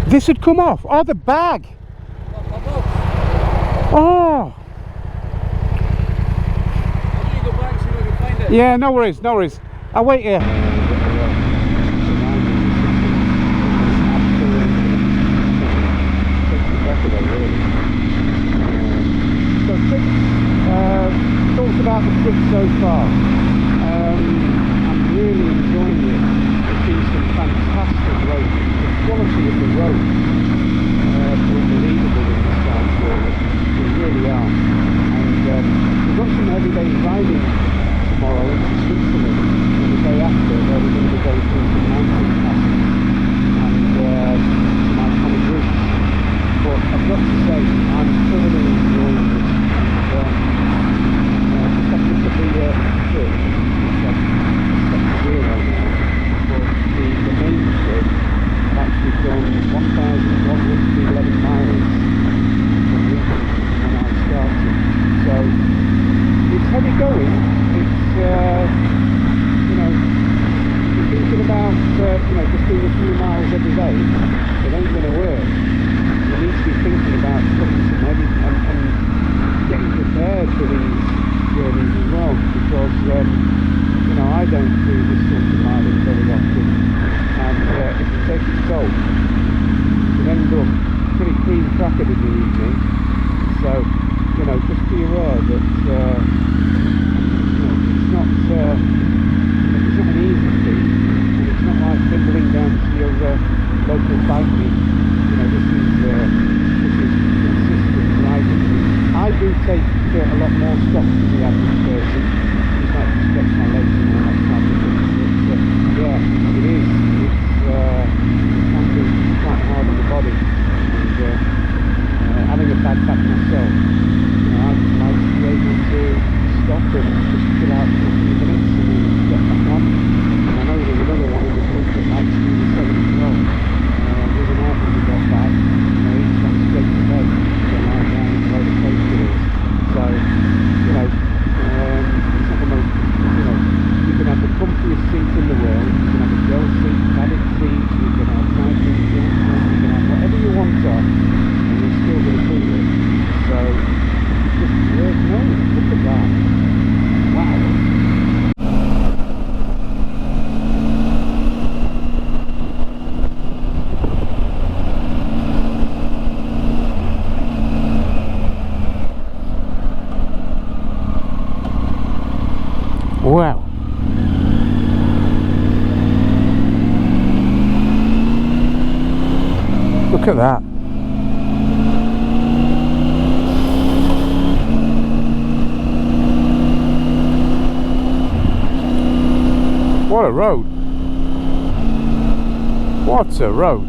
This had come off. Oh, the bag. Oh. Yeah, no worries, no worries. I'll wait here. Talked about the trip so far. I'm really enjoying it. There's been some fantastic roads. The quality of the roads unbelievable in this Salzburg. They really are. And we've got some everyday riding tomorrow into Switzerland, and the day after where we're going to be going through some mountain passes and some iconic routes. But I've got to say, I'm thoroughly enjoying this. The trip, which I've set to zero now, but the main trip, I've actually done 1,111 miles from Lincolnshire when I started. So it's heavy going. It's you know, you're thinking about just doing a few miles every day. It ain't going to work. You need to be thinking about putting some heavy and getting prepared for these journeys as well, because I don't do this sort of mileage very often, and if you take it so, you can end up pretty cream crackered in the evening. So just be aware that it's not an easy thing, and it's not like fiddling down to your local bike meet. This is consistent riding. I do take a lot more stock than the average person. Just like to stretch my legs and all that type of thing. But yeah, it is. It can be quite hard on the body. And having a bad back myself, I just like to be able to stop and just chill out for a few minutes and then get back on. And I know there's another one in the group that likes to do the same as well. The other night when we got back, each went straight to bed to lie down and roller coaster is. So, it's not the most, you can have the comfiest seat in the world, you can have a gel seat, padded seat, you can have nice and you can have whatever you want on, and you're still going to feel it. So, it's just worth knowing. Look at that. Wow. Wow. Look at that. What a road. What a road.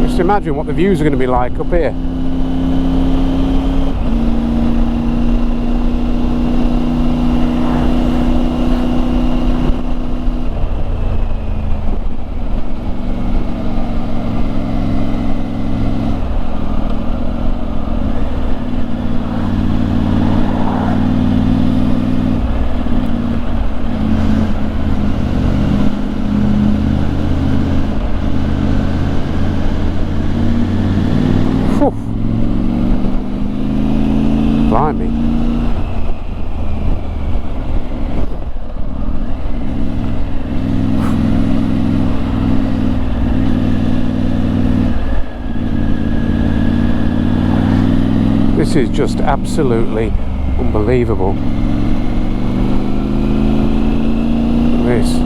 Just imagine what the views are going to be like up here. Blimey. This is just absolutely unbelievable. This.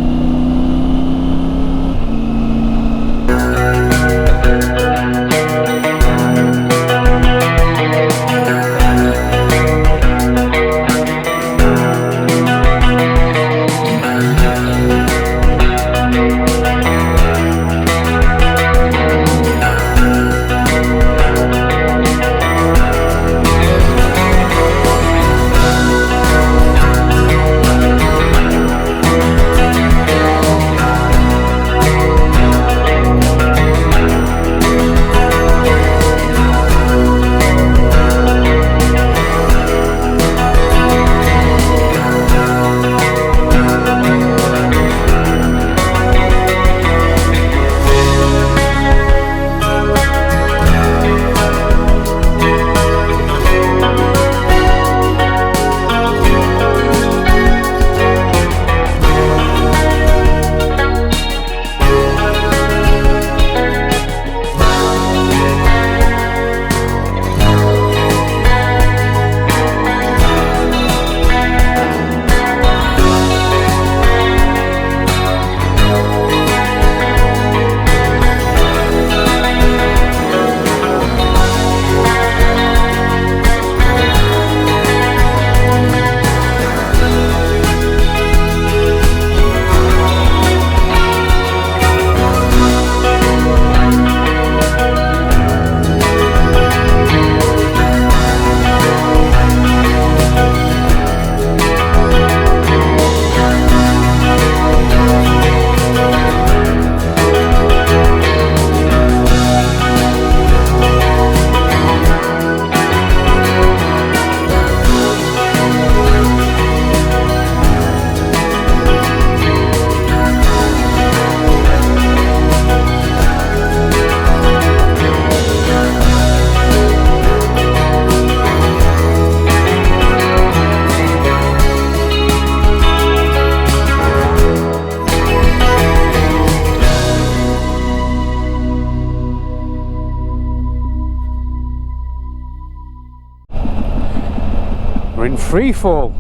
free fall.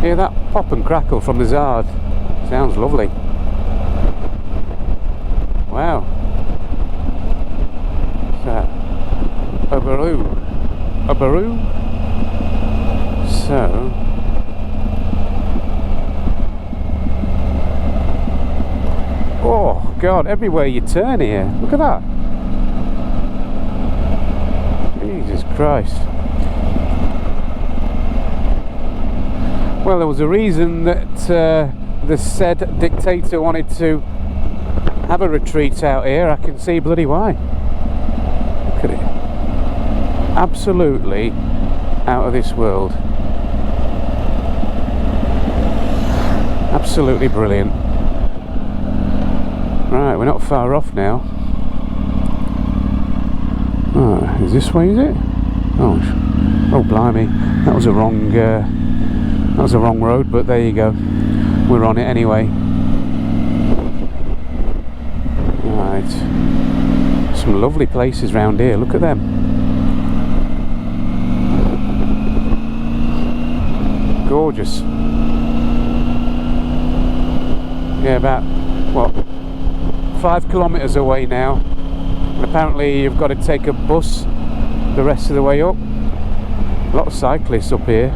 Hear that pop and crackle from the Zard? Sounds lovely. Wow. What's that? A baroo. A baroo? So... oh God, everywhere you turn here. Look at that. Jesus Christ. Well, there was a reason that the said dictator wanted to have a retreat out here. I can see bloody why. Look at it. Absolutely out of this world. Absolutely brilliant. Right, we're not far off now. Oh, is this way, is it? Oh blimey, that was a wrong road, but there you go. We're on it anyway. Right, some lovely places round here. Look at them. Gorgeous. Yeah, about what? 5 kilometres away now, and apparently you've got to take a bus the rest of the way up. A lot of cyclists up here.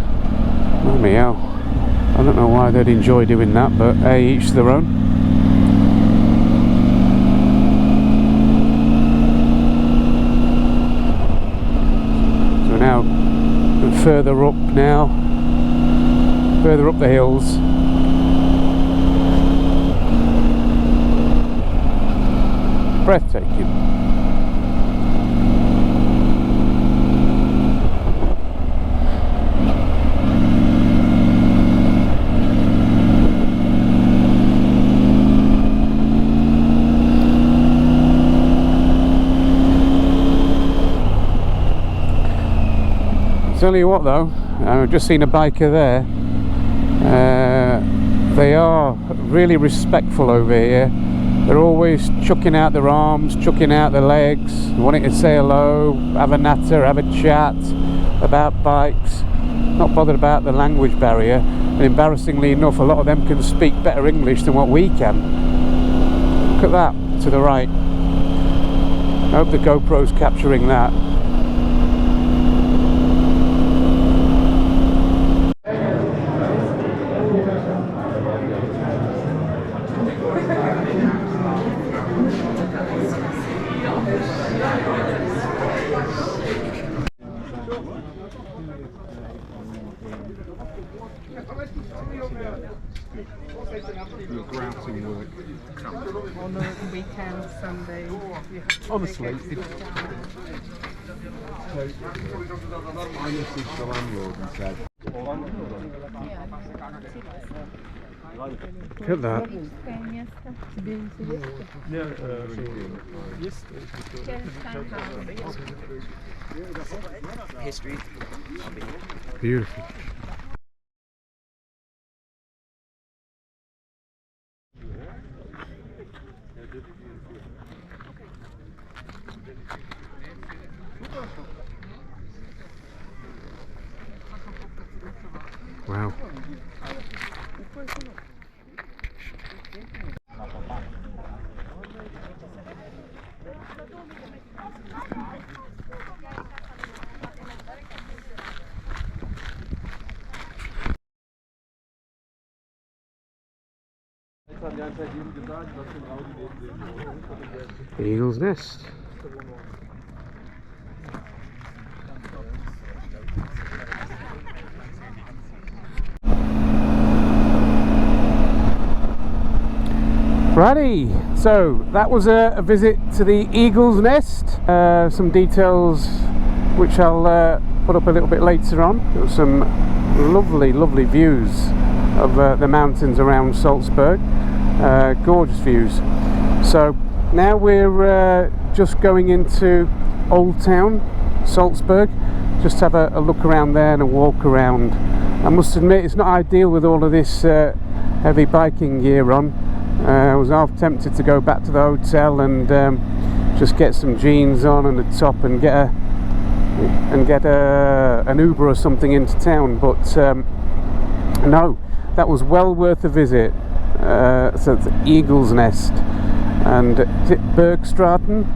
Oh me hell, I don't know why they'd enjoy doing that, but hey, each their own. So now further up now, further up the hills. Breathtaking. Tell you what though, I've just seen a biker there. They are really respectful over here. They're always chucking out their arms, chucking out their legs, wanting to say hello, have a natter, have a chat about bikes, not bothered about the language barrier. And embarrassingly enough, a lot of them can speak better English than what we can. Look at that, to the right. I hope the GoPro's capturing that. On the weekend, Sunday, Honestly, I messaged the landlord and said, Look at that. History. Beautiful. Wow. Eagle's Nest. Righty, so that was a visit to the Eagle's Nest. Some details which I'll put up a little bit later on. There was some lovely views of the mountains around Salzburg. Gorgeous views. So now we're just going into Old Town Salzburg, just have a look around there and a walk around. I must admit it's not ideal with all of this heavy biking gear on. I was half tempted to go back to the hotel and just get some jeans on and a top and get and get an Uber or something into town, but no, that was well worth a visit. So it's Eagle's Nest, and is it Berchtesgaden?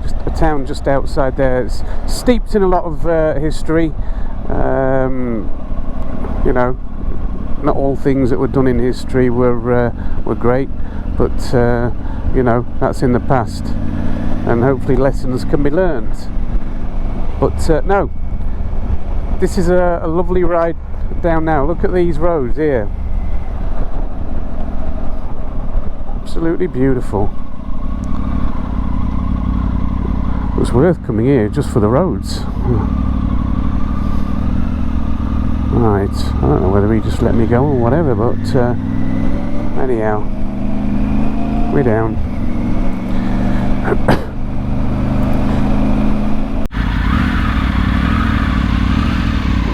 Just a town just outside there. It's steeped in a lot of history. You know, not all things that were done in history were great, but you know, that's in the past, and hopefully lessons can be learned. But no, this is a lovely ride down now. Look at these roads here, absolutely beautiful. It was worth coming here just for the roads. Right, I don't know whether he just let me go or whatever, but anyhow, we're down.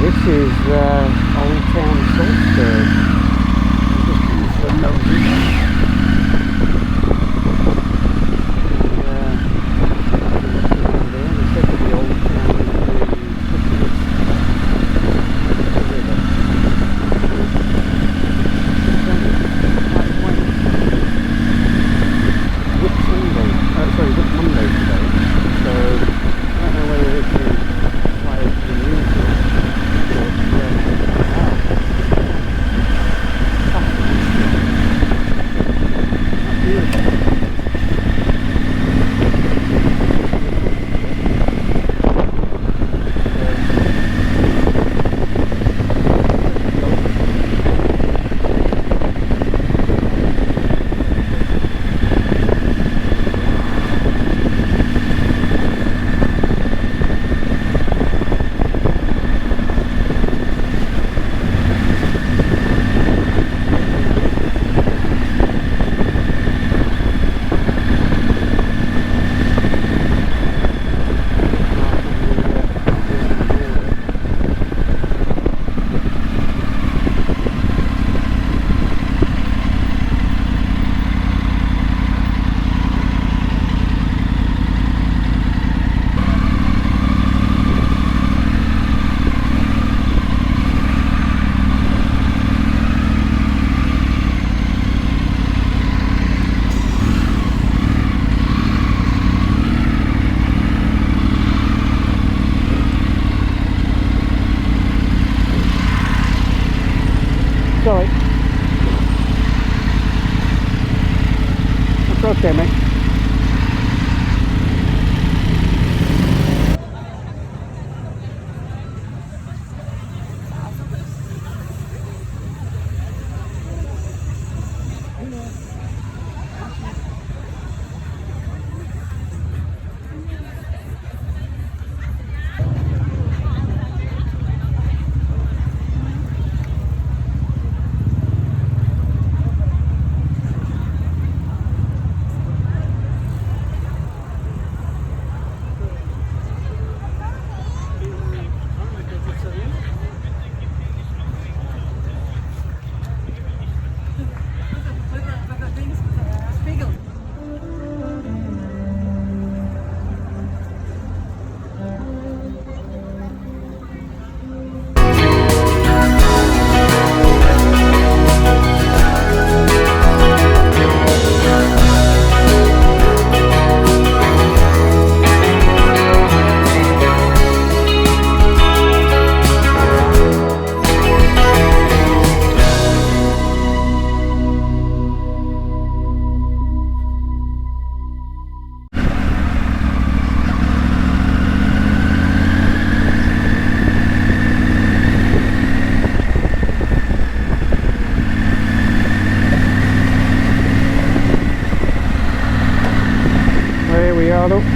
This is Old Town Salzburg. Just for notice. Sorry. That's okay, mate.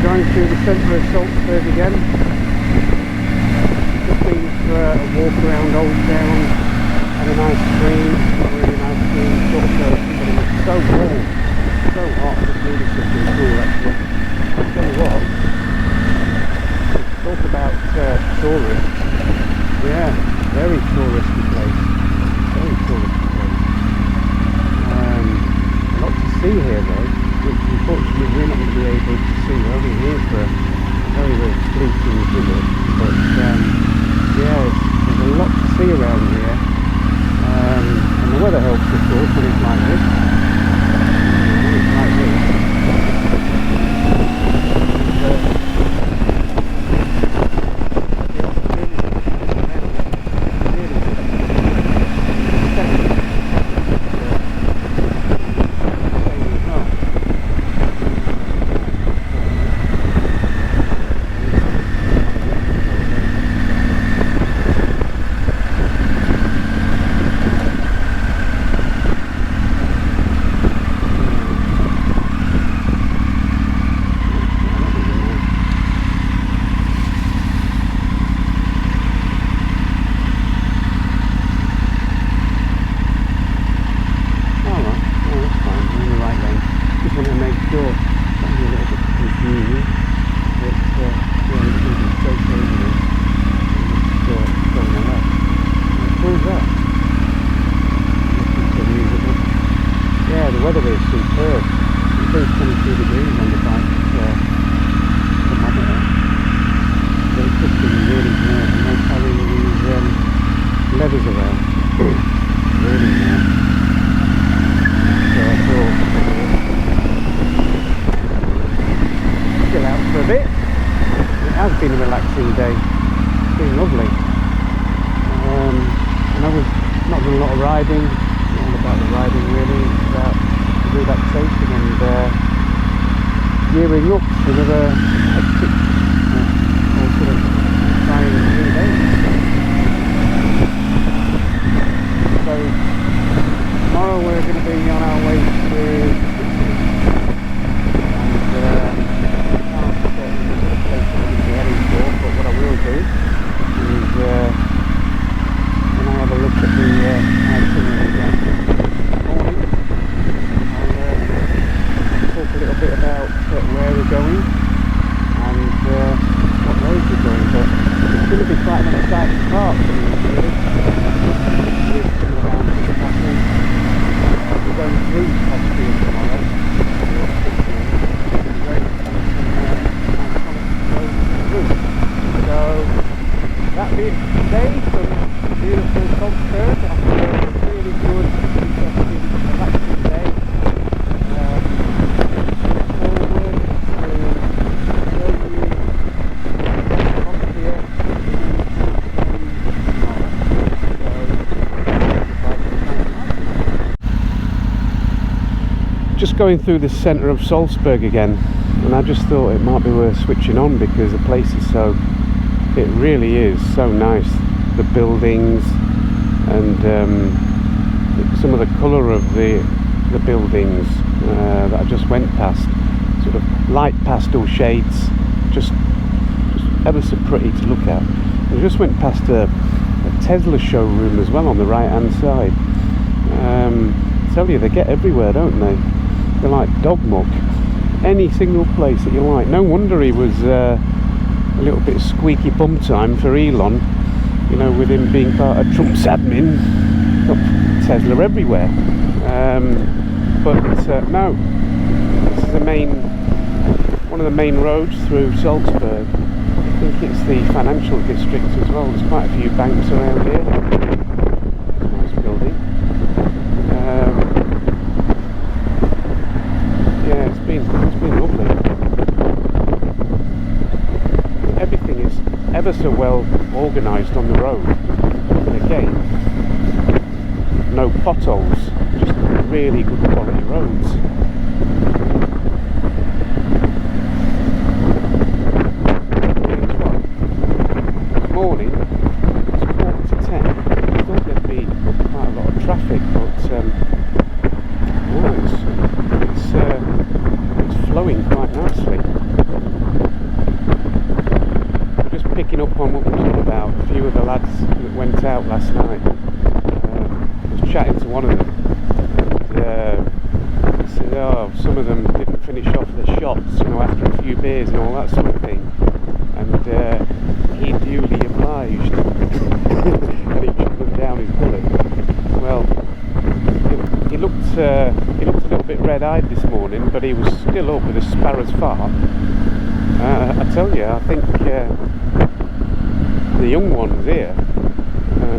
Going through the centre of Salzburg again. Just been for a walk around Old Town, had a nice stream, a really nice stream, sort of but it was so warm, so hot, it's really something cool actually. I'll tell you what, talk about tourists, yeah, very touristy place, very touristy place. A lot to see here though, which unfortunately we're not going to be able to see. We're only here for a very, very fleeting visit. weather helps, of course, when it's like this. When it's like this. Gearing up to another hectic sort of trying 3 days. So tomorrow we're going to be on our way to Italy, and I can't get into the place that we're going to be heading for, but what I will do is when I have a look at the itinerary again this morning, talk a little bit about where we're going and what roads we're going, but it's going to be quite an exciting part for me, really. We're coming around to the country. We're going through Austria tomorrow. So that being today from beautiful Salzburg after a really good, interesting, relaxing day. Just going through the centre of Salzburg again, and I just thought it might be worth switching on because the place is so, it really is so nice, the buildings and some of the colour of the buildings that I just went past, sort of light pastel shades, just ever so pretty to look at. I just went past a Tesla showroom as well on the right hand side. I tell you, they get everywhere, don't they? They're like dog muck. Any single place that you like. No wonder he was a little bit squeaky bum time for Elon, you know, with him being part of Trump's admin. Got Tesla everywhere. But no, this is one of the main roads through Salzburg. I think it's the financial district as well. There's quite a few banks around here. Nice building. Yeah, it's been lovely. Everything is ever so well organised on the road. And again, no potholes, just really good quality roads. This morning, it's 10:15. I thought there'd be quite a lot of traffic, but it's flowing quite nicely. We're just picking up on what we were talking about. A few of the lads that went out last night. I was chatting to one of them. He said, "Oh, some of them didn't finish off the shots, you know, after a few beers and all that sort of thing." And he duly obliged, and he shot them down his bullet. Well, he looked a little bit red-eyed this morning, but he was still up with a sparrow's fart. I tell you, I think the young ones here,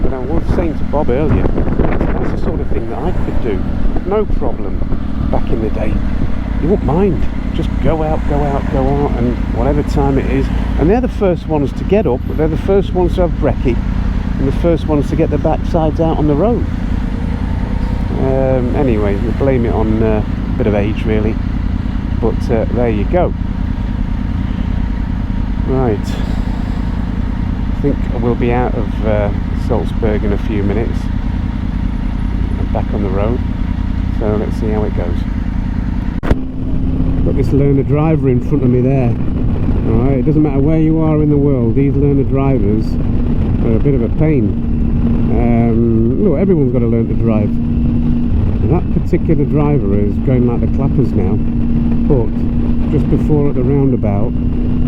but I was saying to Bob earlier, that's the sort of thing that do, no problem. Back in the day, you wouldn't mind. Just go out, and whatever time it is. And they're the first ones to get up, they're the first ones to have brekkie, and the first ones to get their backsides out on the road. Anyway, we blame it on a bit of age, really. But there you go. Right. I think we'll be out of Salzburg in a few minutes. I'm back on the road. So let's see how it goes. Got this learner driver in front of me there. Alright, it doesn't matter where you are in the world, these learner drivers are a bit of a pain. Look, everyone's got to learn to drive. That particular driver is going like the clappers now, but just before at the roundabout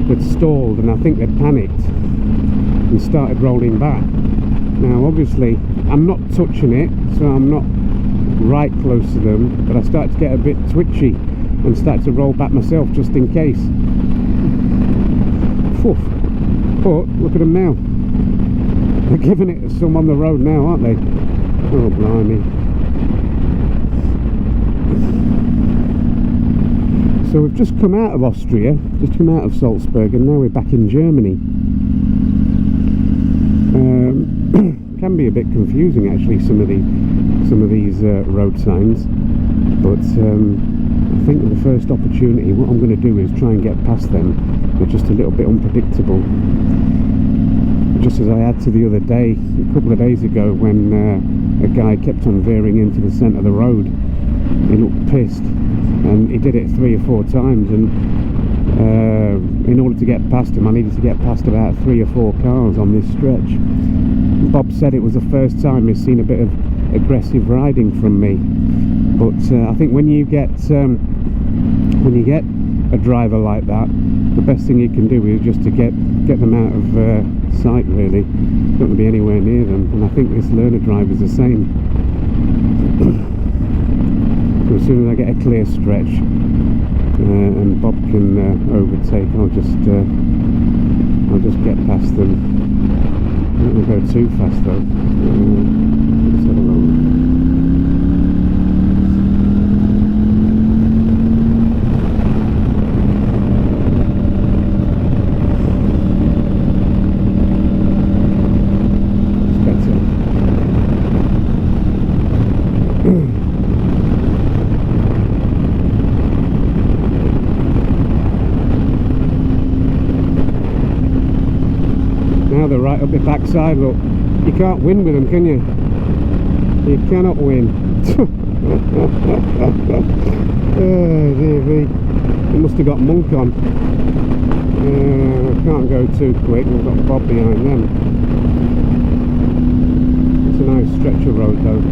they'd stalled, and I think they'd panicked and started rolling back. Now obviously I'm not touching it, so I'm not right close to them, but I started to get a bit twitchy and started to roll back myself just in case. Poof. But look at them now, they're giving it to some on the road now, aren't they? Oh blimey. So we've just come out of Austria, just come out of Salzburg, and now we're back in Germany. Can be a bit confusing actually, some of these road signs, but I think with the first opportunity what I'm going to do is try and get past them. They're just a little bit unpredictable, just as I had to the other day, a couple of days ago, when a guy kept on veering into the centre of the road. He looked pissed, and he did it 3 or 4 times, and in order to get past him I needed to get past about 3 or 4 cars on this stretch. Bob said it was the first time he's seen a bit of aggressive riding from me, but I think when you get a driver like that, the best thing you can do is just to get them out of sight, really. Don't want to be anywhere near them, and I think this learner driver is the same. So as soon as I get a clear stretch and Bob can overtake, I'll just get past them. I don't want to go too fast though. Let's have a look. Now they're right up the backside, look. You can't win with them, can you? You cannot win. Oh dear me. They must have got Monk on. I can't go too quick, we've got Bob behind them. It's a nice stretch of road though.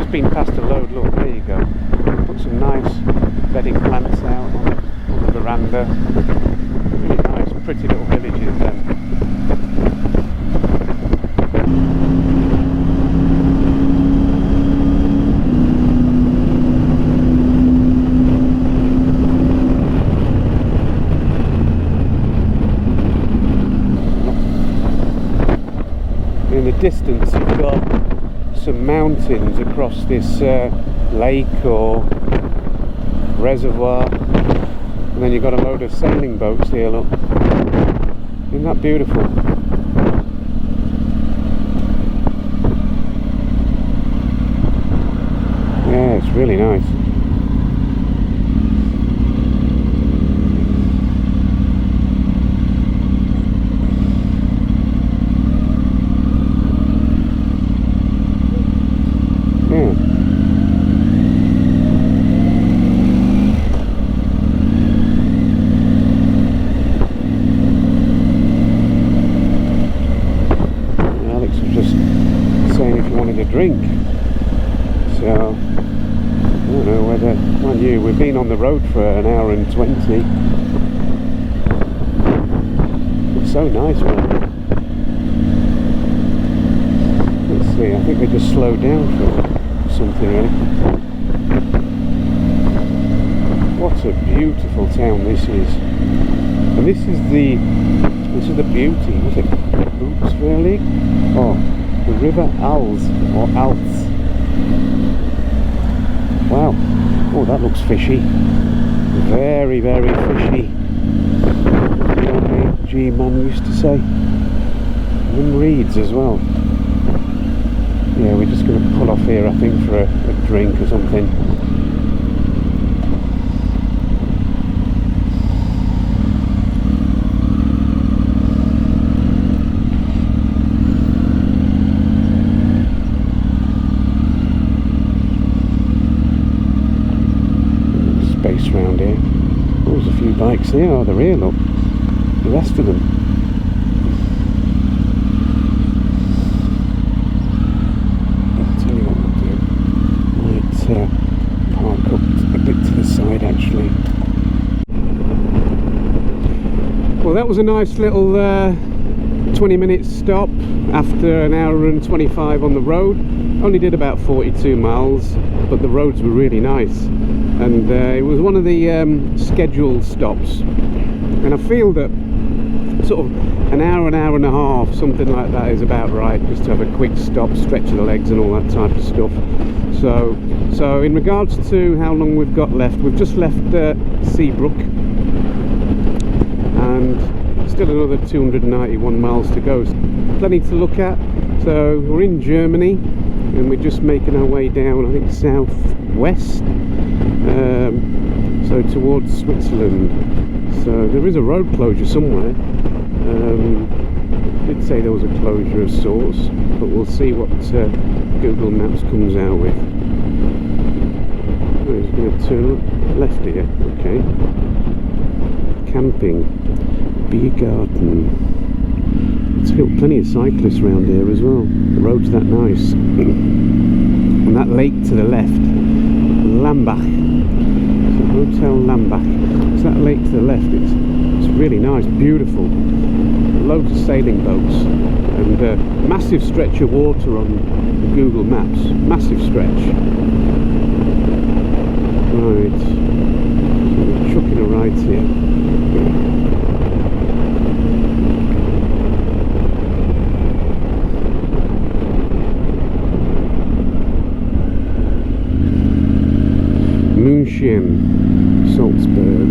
Been past a load, look, there you go. Put some nice bedding plants out on the veranda. Really nice, pretty little villages then. In the distance you've got some mountains across this lake or reservoir, and then you've got a load of sailing boats here, look. Isn't that beautiful? Yeah, it's really nice. Drink. So I don't know whether, mind you, we've been on the road for an hour and 20. Looks so nice, man. Let's see, I think they just slowed down for something really. What a beautiful town this is. And this is the beauty, was it Oops really? Oh, the river Als, or Alts. Wow. Oh, that looks fishy. Very, very fishy. The old G-man used to say. And reeds as well. Yeah, we're just going to pull off here, I think, for a drink or something. Space round here. Oh, there's a few bikes there. Oh, they're here, look. The rest of them. I'll tell you what we'll do. Might park up a bit to the side, actually. Well, that was a nice little 20-minute stop after an hour and 25 on the road. Only did about 42 miles, but the roads were really nice. And it was one of the scheduled stops, and I feel that sort of an hour and a half, something like that, is about right, just to have a quick stop, stretch the legs and all that type of stuff. So in regards to how long we've got left, we've just left Seabrook, and still another 291 miles to go. Plenty to look at. So we're in Germany, and we're just making our way down, I think, southwest. So towards Switzerland. So there is a road closure somewhere. Did say there was a closure of sorts, but we'll see what Google Maps comes out with. Oh, he's going to turn left here. Okay. Camping, Biergarten. Still plenty of cyclists around here as well. The road's that nice. And that lake to the left, Lambach. Hotel Lambach. It's that lake to the left. It's really nice, beautiful. Loads of sailing boats and massive stretch of water on Google Maps. Massive stretch. Right. So we're chucking a right here. Salzburg.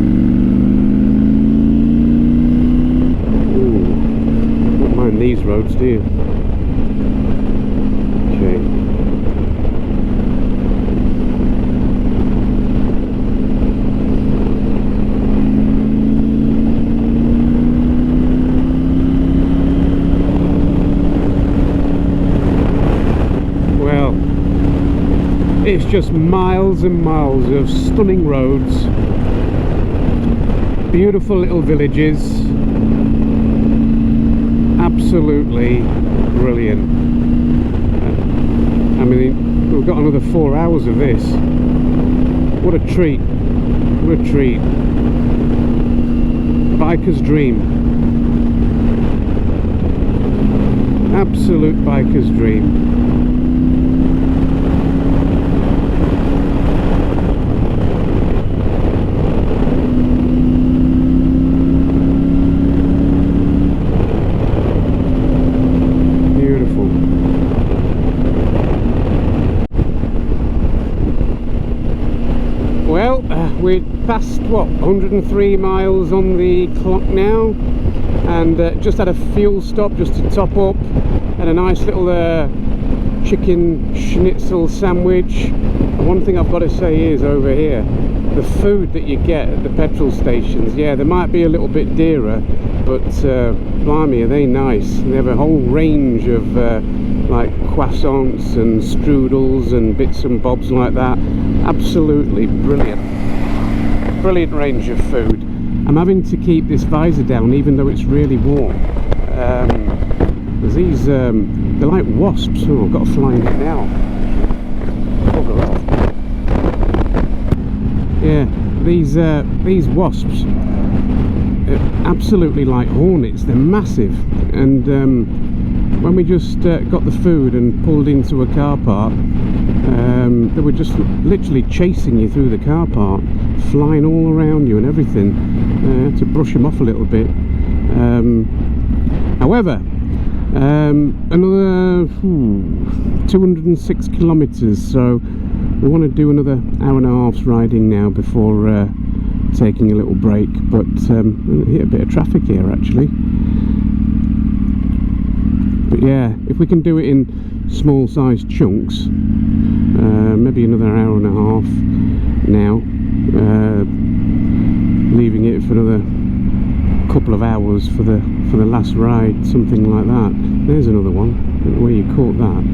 Ooh, don't mind these roads, do you? Okay. Well, it's just miles and miles of stunning roads, beautiful little villages, absolutely brilliant. I mean, we've got another 4 hours of this. What a treat, what a treat. Biker's dream. Absolute biker's dream. We're past, what, 103 miles on the clock now, and just had a fuel stop just to top up, and a nice little chicken schnitzel sandwich. And one thing I've got to say is, over here, the food that you get at the petrol stations, yeah, they might be a little bit dearer, but blimey, are they nice. They have a whole range of like croissants and strudels and bits and bobs like that. Absolutely brilliant. Brilliant range of food. I'm having to keep this visor down even though it's really warm. There's these, they're like wasps. Oh, I've got to fly in it now. Bugger off. Yeah, these wasps. absolutely like hornets. They're massive, and when we just got the food and pulled into a car park, they were just literally chasing you through the car park, flying all around you and everything. I had to brush them off a little bit. However, another 206 kilometers, so we want to do another hour and a half's riding now before taking a little break. But hit a bit of traffic here actually. But yeah, if we can do it in small sized chunks, maybe another hour and a half now, leaving it for another couple of hours for the last ride, something like that. There's another one. I don't know where you caught that.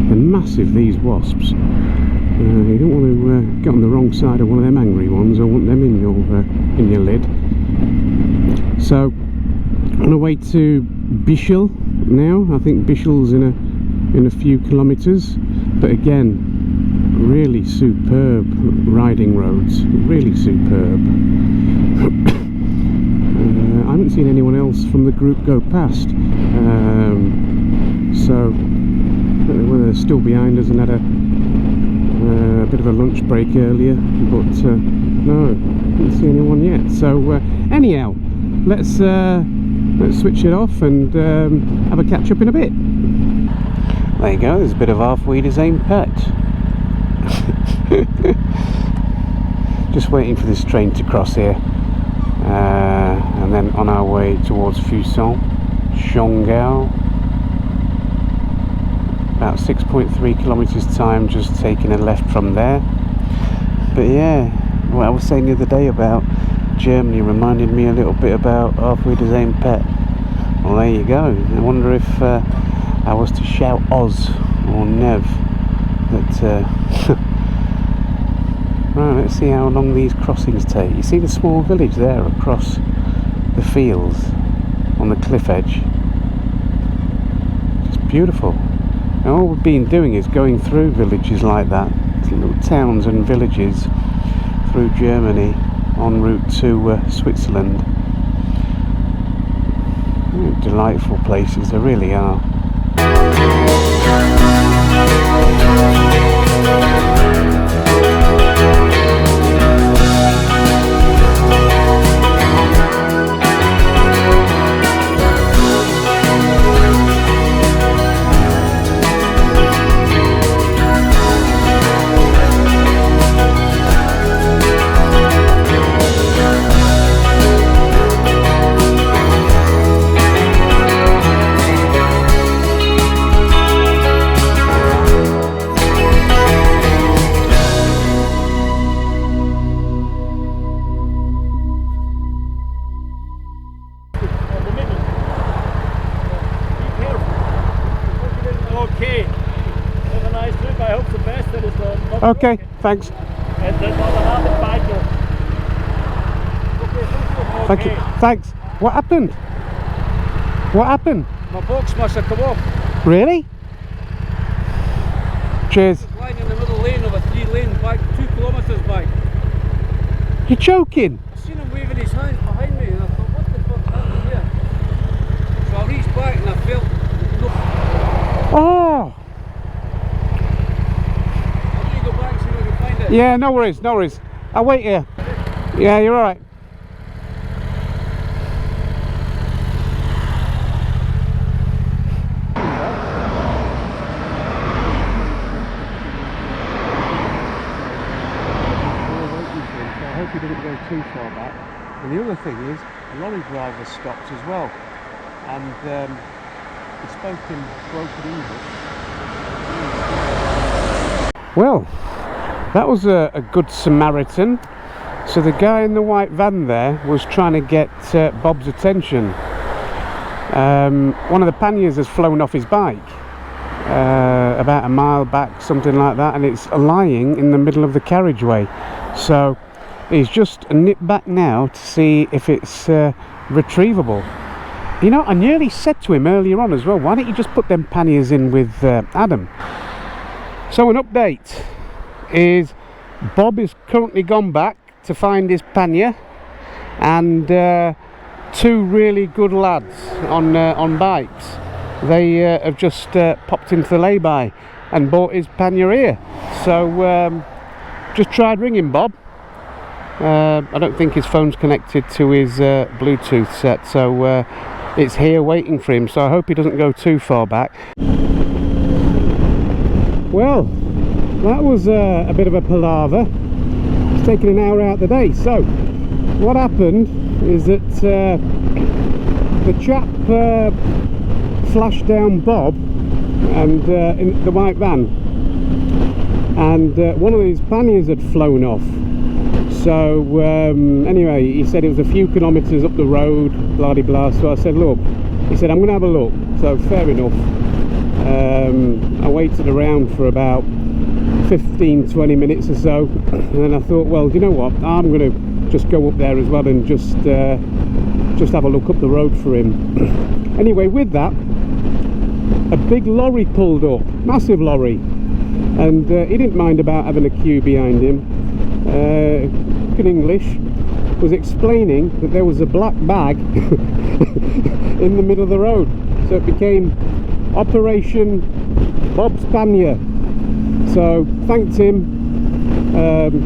They're massive, these wasps. You don't want to get on the wrong side of one of them angry ones. I want them in your lid. So on the way to Bischel now. I think Bischel's in a few kilometers, but again, really superb riding roads, really superb. I haven't seen anyone else from the group go past, so I don't know whether they're still behind us and had a bit of a lunch break earlier, but no, didn't see anyone yet. So anyhow, let's switch it off and have a catch up in a bit. There you go, there's a bit of Afwiedesheim Pet. Just waiting for this train to cross here, and then on our way towards St Gallen. About 6.3 kilometers time, just taking a left from there. But yeah, what I was saying the other day about Germany reminded me a little bit about Afwiedesheim Pet. Well, there you go. I wonder if I was to shout Oz or Nev, that right, let's see how long these crossings take. You see the small village there across the fields on the cliff edge? It's beautiful. And all we've been doing is going through villages like that, little towns and villages through Germany en route to Switzerland. Delightful places, they really are. Okay, thanks. Thank you. Thanks. What happened? What happened? My box must have come off. Really? Cheers. I was lying in the middle lane of a 3-lane back, 2 kilometres back. You're joking? I seen him waving his hands behind me and I thought, what the fuck happened here? So I reached back and I felt no. Oh! Yeah, no worries, no worries. I'll wait here. Yeah, you're alright. I hope he didn't go too far back. And the other thing is, a lorry driver stopped as well. And he spoke in broken English. Well, that was a good Samaritan. So the guy in the white van there was trying to get Bob's attention. One of the panniers has flown off his bike about a mile back, something like that, and it's lying in the middle of the carriageway. So he's just nipped back now to see if it's retrievable. You know, I nearly said to him earlier on as well, why don't you just put them panniers in with Adam? So an update is Bob is currently gone back to find his pannier, and two really good lads on bikes. They have just popped into the lay-by and bought his pannier here. So just tried ringing Bob. I don't think his phone's connected to his Bluetooth set, so it's here waiting for him, so I hope he doesn't go too far back. Well, that was a bit of a palaver. It's taken an hour out of the day. So what happened is that the chap flashed down Bob and in the white van, and one of his panniers had flown off. So anyway, he said it was a few kilometres up the road, blah de blah. So I said, look, he said, I'm going to have a look. So fair enough. I waited around for about 15-20 minutes or so, and then I thought, well, you know what, I'm going to just go up there as well and just have a look up the road for him. Anyway, with that, a big lorry pulled up, massive lorry, and he didn't mind about having a queue behind him. Good English, was explaining that there was a black bag in the middle of the road, so it became Operation Bob's Pannier. So thanked him,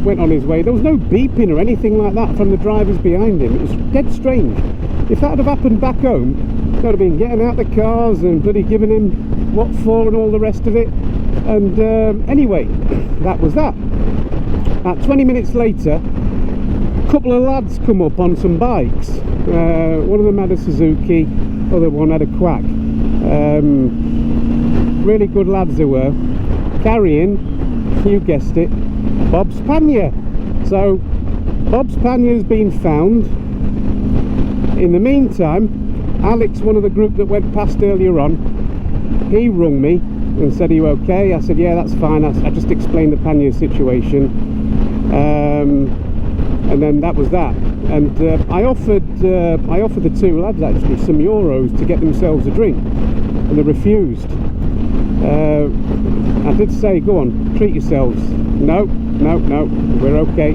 went on his way. There was no beeping or anything like that from the drivers behind him. It was dead strange. If that had happened back home, they'd have been getting out the cars and bloody giving him what for and all the rest of it. And anyway, that was that. About 20 minutes later, a couple of lads come up on some bikes. One of them had a Suzuki, other one had a Quack. Really good lads they were, carrying, you guessed it, Bob's pannier. So Bob's pannier has been found. In the meantime, Alex, one of the group that went past earlier on, he rung me and said, are you okay? I said, yeah, that's fine. I just explained the pannier situation. And then that was that. And I offered the two lads actually some euros to get themselves a drink, and they refused. I did say, go on, treat yourselves. No, we're okay.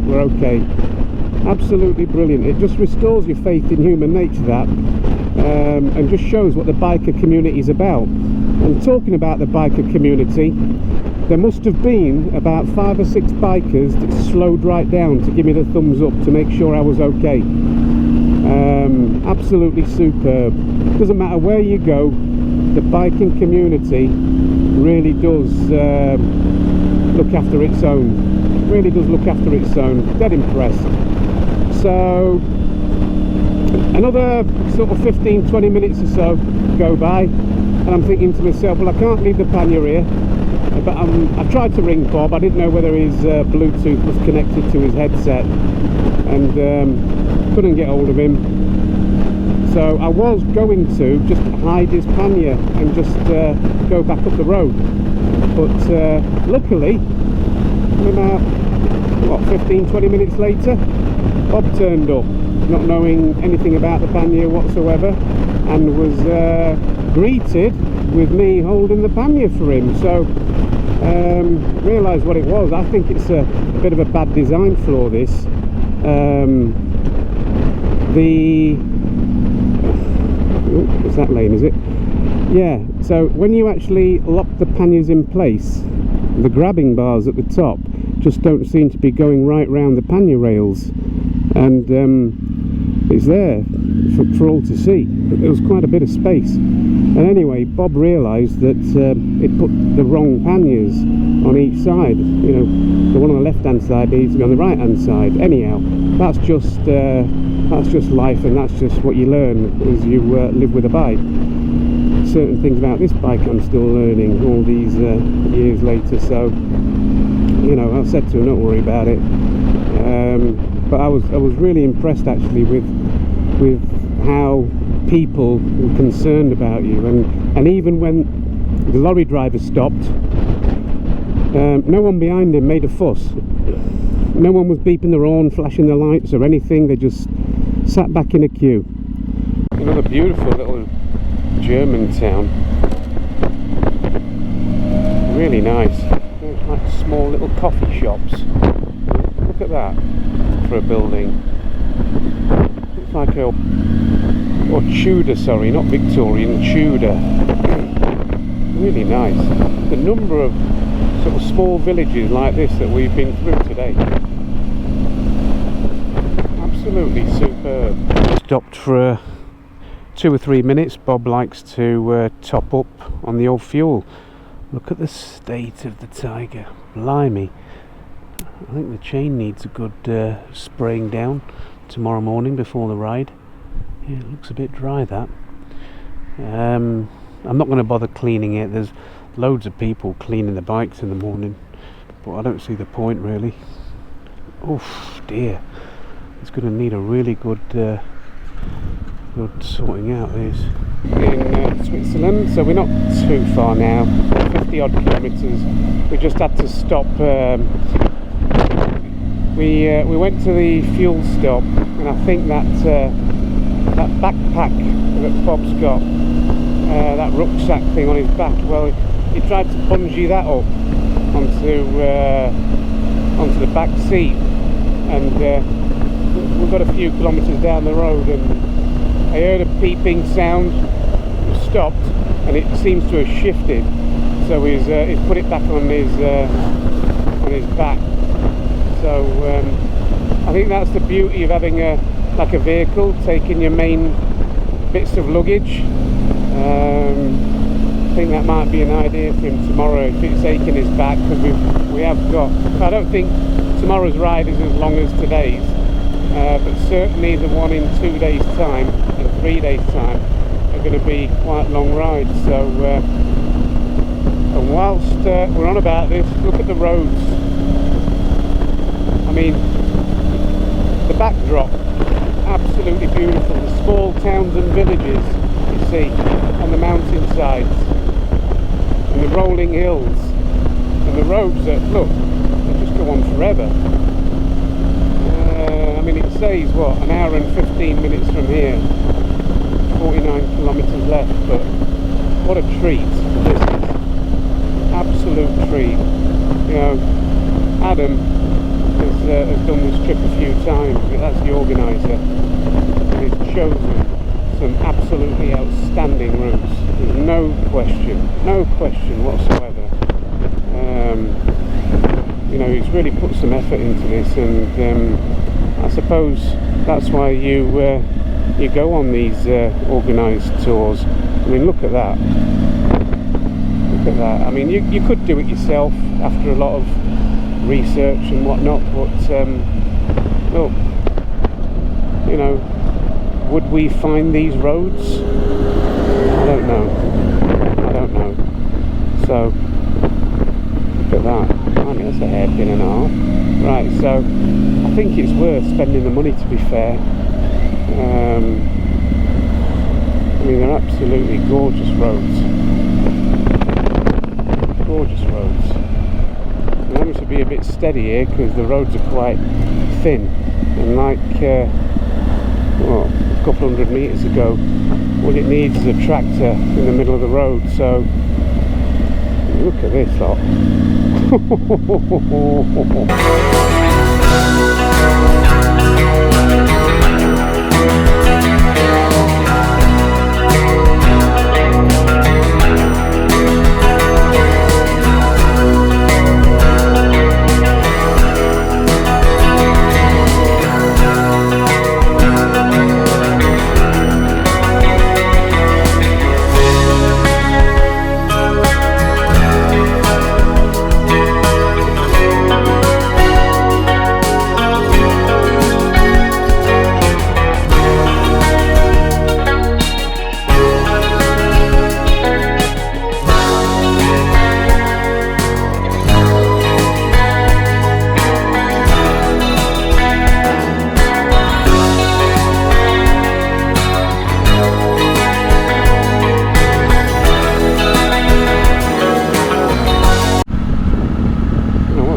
Absolutely brilliant. It just restores your faith in human nature, that, and just shows what the biker community is about. And talking about the biker community, there must have been about 5 or 6 bikers that slowed right down to give me the thumbs up to make sure I was okay. Absolutely superb. Doesn't matter where you go, the biking community really does look after its own. Really does look after its own. Dead impressed. So another sort of 15-20 minutes or so go by, and I'm thinking to myself, well, I can't leave the pannier here. But I tried to ring Bob. I didn't know whether his Bluetooth was connected to his headset, and couldn't get hold of him. So I was going to just hide his pannier and just go back up the road. But luckily, about 15-20 minutes later, Bob turned up, not knowing anything about the pannier whatsoever, and was greeted with me holding the pannier for him. So realised what it was. I think it's a bit of a bad design flaw, this. It's that lane, is it? Yeah, so when you actually lock the panniers in place, the grabbing bars at the top just don't seem to be going right round the pannier rails, and it's there for all to see. There was quite a bit of space. And anyway, Bob realised that it put the wrong panniers on each side. You know, the one on the left-hand side needs to be on the right-hand side. Anyhow, that's just life, and that's just what you learn as you live with a bike. Certain things about this bike I'm still learning all these years later. So, you know, I said to him, don't worry about it. But I was really impressed actually with how people were concerned about you, and even when the lorry driver stopped, no one behind him made a fuss. No one was beeping their horn, flashing their lights or anything. They just sat back in a queue. Another beautiful little German town, really nice. Like small little coffee shops. Look at that for a building. Looks like a or Tudor, sorry, not Victorian, Tudor. Really nice. The number of sort of small villages like this that we've been through today. Absolutely superb. Stopped for 2 or 3 minutes. Bob likes to top up on the old fuel. Look at the state of the Tiger. Blimey. I think the chain needs a good spraying down tomorrow morning before the ride. Yeah, it looks a bit dry, that. I'm not going to bother cleaning it. There's loads of people cleaning the bikes in the morning, but I don't see the point really. Oh dear, it's going to need a really good sorting out. This in Switzerland, so we're not too far now, 50 odd kilometres. We just had to stop. We went to the fuel stop, and I think that backpack that Bob's got, that rucksack thing on his back, well, he tried to bungee that up onto the back seat, and we got a few kilometres down the road, and I heard a beeping sound, stopped, and it seems to have shifted, so he's put it back on his back. So I think that's the beauty of having a vehicle, taking your main bits of luggage. I think that might be an idea for him tomorrow if it's aching his back, because we have got. I don't think tomorrow's ride is as long as today's, but certainly the one in 2 days' time and 3 days' time are going to be quite long rides. So, and whilst we're on about this, look at the roads. I mean, the backdrop, absolutely beautiful. The small towns and villages you see on the mountainsides, and the rolling hills, and the roads that, look, they just go on forever. I mean, it says, what, an hour and 15 minutes from here, 49 kilometres left, but what a treat this is. Absolute treat. You know, Adam has done this trip a few times, but that's the organiser, and he's chosen some absolutely outstanding routes. There's no question whatsoever. You know, he's really put some effort into this, and I suppose that's why you go on these organised tours. I mean, look at that. Look at that. I mean, you could do it yourself after a lot of research and whatnot, but look, you know, would we find these roads? I don't know. So look at that. I mean, that's a hairpin and a half. Right, so I think it's worth spending the money, to be fair. I mean, they're absolutely gorgeous roads. Gorgeous roads. And having to be a bit steady here because the roads are quite thin, and like well, a couple hundred metres ago, all it needs is a tractor in the middle of the road. So look at this lot.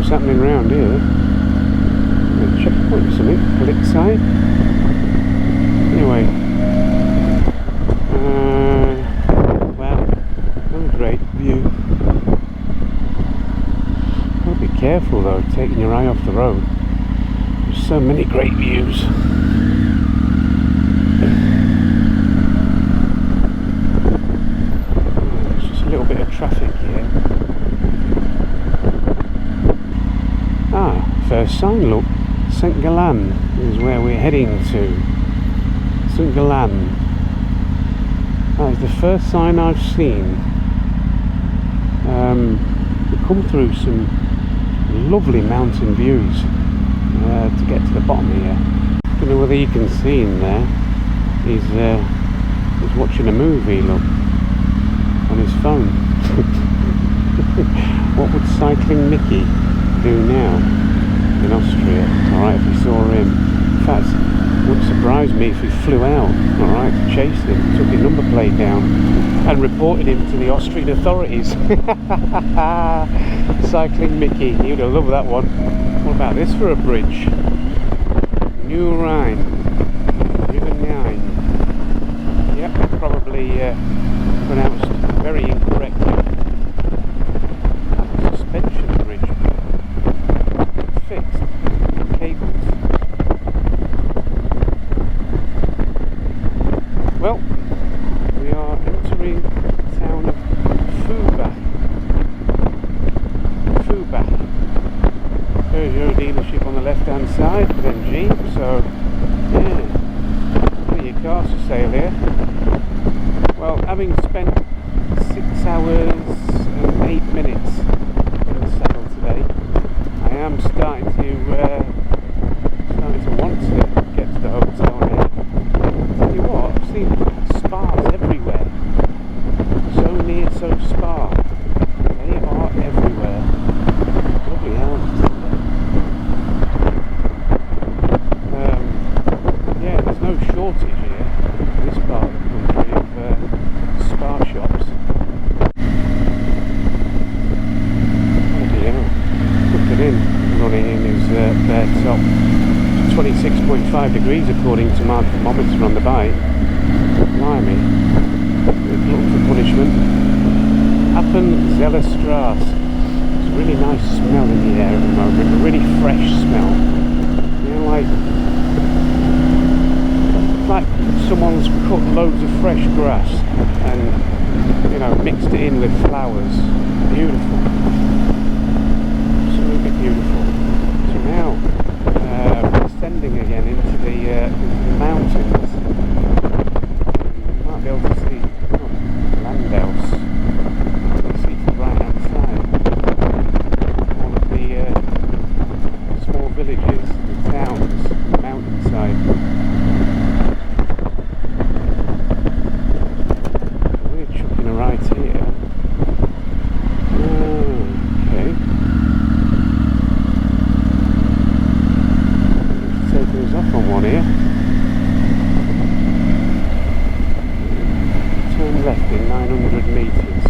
Happening around here. A checkpoint or something, Polizei. Anyway, wow, another great view. Gotta be careful though, taking your eye off the road. There's so many great views. bit of traffic here. Ah, first sign, look. St Gallen is where we're heading to. St Gallen. That is the first sign I've seen. We come through some lovely mountain views to get to the bottom here. I don't know whether you can see him there. He's watching a movie, look, on his phone. What would cycling Mickey do now in Austria? Alright, if we saw him. In fact, it wouldn't surprise me if he flew out, alright, chased him, took his number plate down and reported him to the Austrian authorities. Cycling Mickey, he would have loved that one. What about this for a bridge? New Rhine, River 9. Yep, probably pronounced very incorrectly. Suspension bridge. Fixed. Cables. Well, we are entering the town of Fubach. Peugeot dealership on the left hand side for them Jeeps, so yeah, plenty of cars for sale here. Well, having spent 6 hours and 8 minutes in the saddle today, I am starting to want to get to the hotel here. Tell you what, I've seen spas everywhere. So near, so spa. They are everywhere. Lovely houses. Yeah, there's no shortage here in this part of the country of spa shops. Look at him running in his bare top. 26.5 degrees according to my thermometer on the bike. Blimey. Look for punishment. Appenzellerstrasse. It's a really nice smell in the air at the moment, a really fresh smell. You know, like someone's cut loads of fresh grass and, you know, mixed it in with flowers. Beautiful. Absolutely beautiful. So now, descending again into the mountains. You might be able to see Landhaus. You can see from the right hand side all of the small villages, the towns, the mountainside. We're chucking a right here. Okay. Taking us off on one here. Turn left in 900 metres.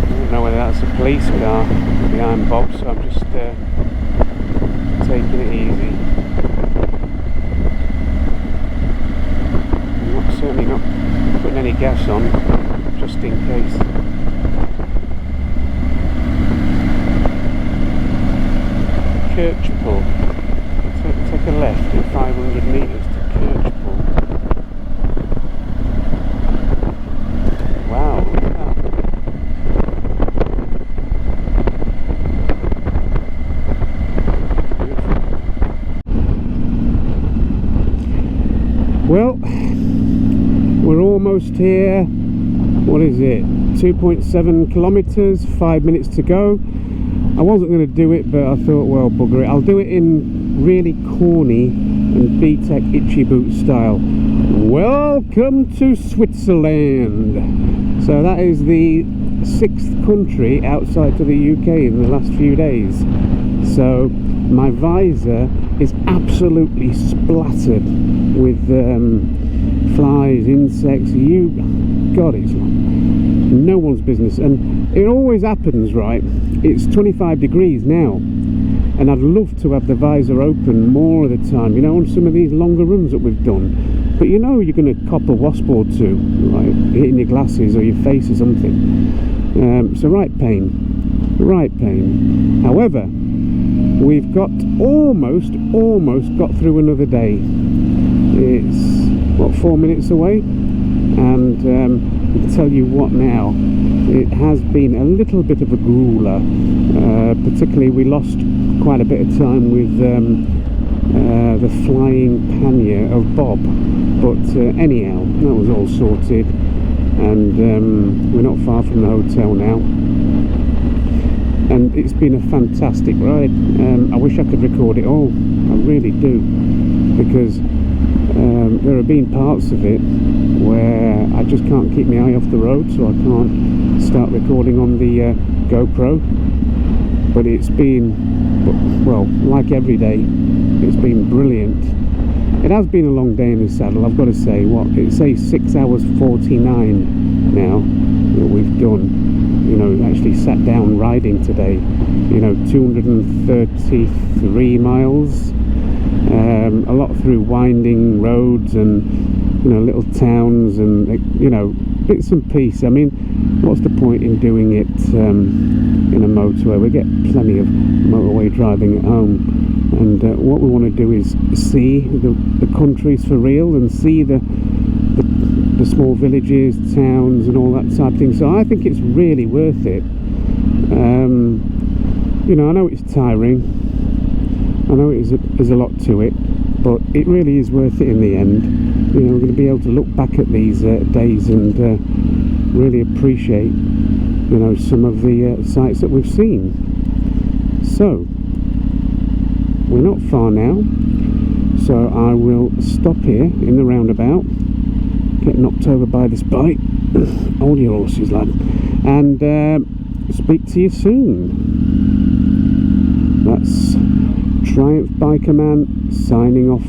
I don't know whether that's a police car behind Bob, so I'm just taking it easy. I'm certainly not putting any gas on, just in case. Kirchpool. Take a left in 500 metres to Kirchpool. Wow, look at that. Beautiful. Well, we're almost here. What is it? 2.7 kilometres, 5 minutes to go. I wasn't going to do it, but I thought, well, bugger it. I'll do it in really corny and B-Tech itchy boot style. Welcome to Switzerland. So that is the 6th country outside to the UK in the last few days. So my visor is absolutely splattered with flies, insects. God, it's no one's business. And it always happens, right? It's 25 degrees now, and I'd love to have the visor open more of the time, you know, on some of these longer runs that we've done. But you know you're going to cop a wasp or two, right, hitting your glasses or your face or something. So right pain. However, we've got almost got through another day. It's, what, 4 minutes away? And you can tell you what now, it has been a little bit of a grueler. Particularly we lost quite a bit of time with the flying pannier of Bob, but anyhow, that was all sorted, and we're not far from the hotel now, and it's been a fantastic ride. I wish I could record it all, I really do, because there have been parts of it where I just can't keep my eye off the road, so I can't start recording on the GoPro. But it's been, well, like every day, it's been brilliant. It has been a long day in the saddle, I've got to say. What, it says 6 hours 49 now that we've done, you know, actually sat down riding today, you know, 233 miles, a lot through winding roads and, you know, little towns and, you know, bits and pieces. I mean, what's the point in doing it in a motorway? We get plenty of motorway driving at home, and what we want to do is see the countries for real, and see the small villages, towns and all that type of thing. So I think it's really worth it. You know, I know it's tiring, I know there's a lot to it, but it really is worth it in the end. You know, we're going to be able to look back at these days and really appreciate, you know, some of the sights that we've seen. So we're not far now, so I will stop here in the roundabout, get knocked over by this bike. Hold your horses, lad, and speak to you soon. That's Triumph Bikerman signing off.